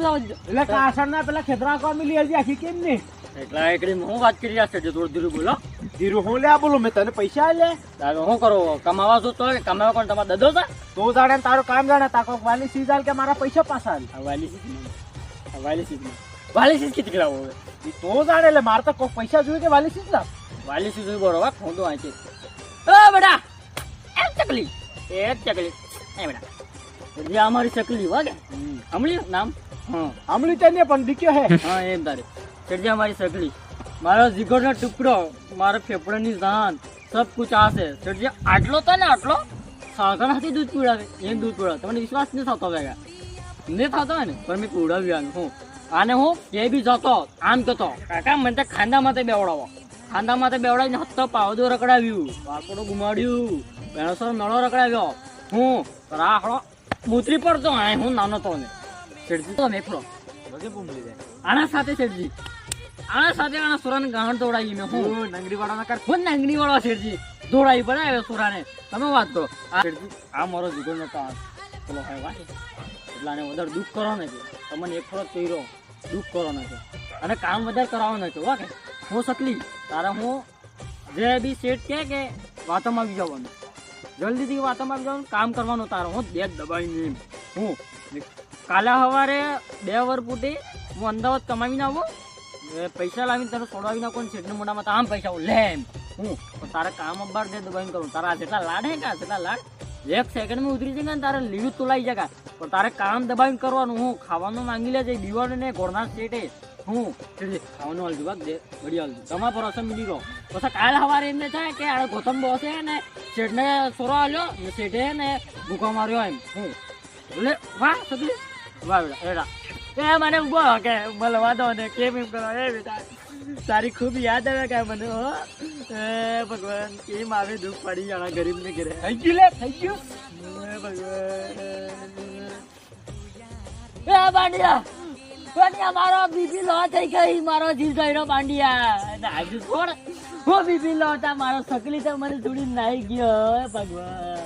એટલે કાસરના પેલા ખેતરા કો મિલી હજી આખી કેમ ને એટલા એકડી હું વાત કરી રહ્યા છે થોડું ધીરું બોલો ધીરું હું લે બોલું મેં તને પૈસા લે તારે શું કરો કમાવા છો તો કમાવા કોણ તમારે દધો છે તો જાણે તારું કામ જાણે તાકો વાલી સીઝાલ કે મારા પૈસા પાછા વાલી સીઝ કેટલી લાવો હવે તો જાણે એટલે મારે તો કોઈ પૈસા જોઈએ કે વાલી સીઝ વાલી સીઝ બરોબર હું તો વાંચી બેટા એક ચકલી એ બેટા જે અમારી ચકલી વાગે હમણી નામ હા આમલી તને પણ દીક્યો હે હા એમ તારે ચડજે અમારી સગડી મારો જીગરનો ટુકડો મારો ફેફડાની જાન સબ કુછ આ છે ચડજે આટલો તો ને આટલો સાગરમાંથી દૂધ પીવડાવે એમ દૂધ પીવડાવે તમને વિશ્વાસ નહીં થતો વેગા નહીં થતો હોય ને પણ મેં પીવડાવ્યું હું આને હું એ બી જતો આમ કહેતો કાકા મને તો ખાંદા માથે બેવડાવીને હત્તો પાવદો રકડાવ્યું વાકડો ગુમાડ્યું બેણસર મેળો રકડાવ્યો હું રાહડો મૂતરી પડતો હું નાનો તો ને ચડજી તો મેફરો આના સાથે શેઠજી આના સુરાને ગાંઠ દોડાવી મેં હું નંગડી વાળાના કર હું નાંગણી વાળો શેઠજી દોડાવી પડે સુરાને તમે વાત કરો શેઠજી આ મારો જીગરનો તાસ પેલો હોય વાત એટલે આને વધારે દુઃખ કરો ને તમને એક ફરક કર્યો દુઃખ કરો ને અને કામ વધારે કરાવો ને વાહ કે હું સકલી તારા હું જે બી શેઠ કે વાતોમાં આવી જવાનું જલ્દીથી વાતોમાં આવી જવાનું કામ કરવાનું તારો હું બેગ દબાવીને હું કાલે સવારે 2 વર પૂટી હું અમદાવાદ કમાવીને આવું પૈસા લાવીને તને છોડાવી નાખો શેઠના મોઢામાં આમ પૈસા લે એમ હું તારે કામ અબાર દે દબાઈને કરું તારા જેટલા લાડ હે કા જેટલા લાડ એક સેકન્ડમાં ઉતરી જાય ને તારે લીલું તુલાઈ જાય પણ તારે કામ દબાવીને કરવાનું હું ખાવાનું માંગી લેજે દીવાનો ને ગોળના સ્ટેટે હું ખાવાનું હાલ દે બળી હાલ તમારા પર અસર મિલી ગયો પછી કાલે સવારે એમને થાય કે આ ગૌતમ બોસે ને શેઠને સોરો આવ્યો ને શેઠે ને ભૂખો માર્યો એમ હું એટલે વાહ સગલી વાહ બેટા એડા એ મને ઉભો કે મળવા દો ને કેમ એમ કરો એ બેટા તારી ખૂબ યાદ આવે કે મને હો એ ભગવાન કેમ આવે દુઃખ પડી જાણા ગરીબને ઘરે થઈ ગયું લે થઈ ગયું એ ભગવાન એ બાંડિયા મારો બીપી લો થઈ ગઈ મારો જીવ ગયો બાંડિયા આજુ છોડ હો બીપી લો હતા મારો સકલી તો મને જોડી નાઈ ગયો ભગવાન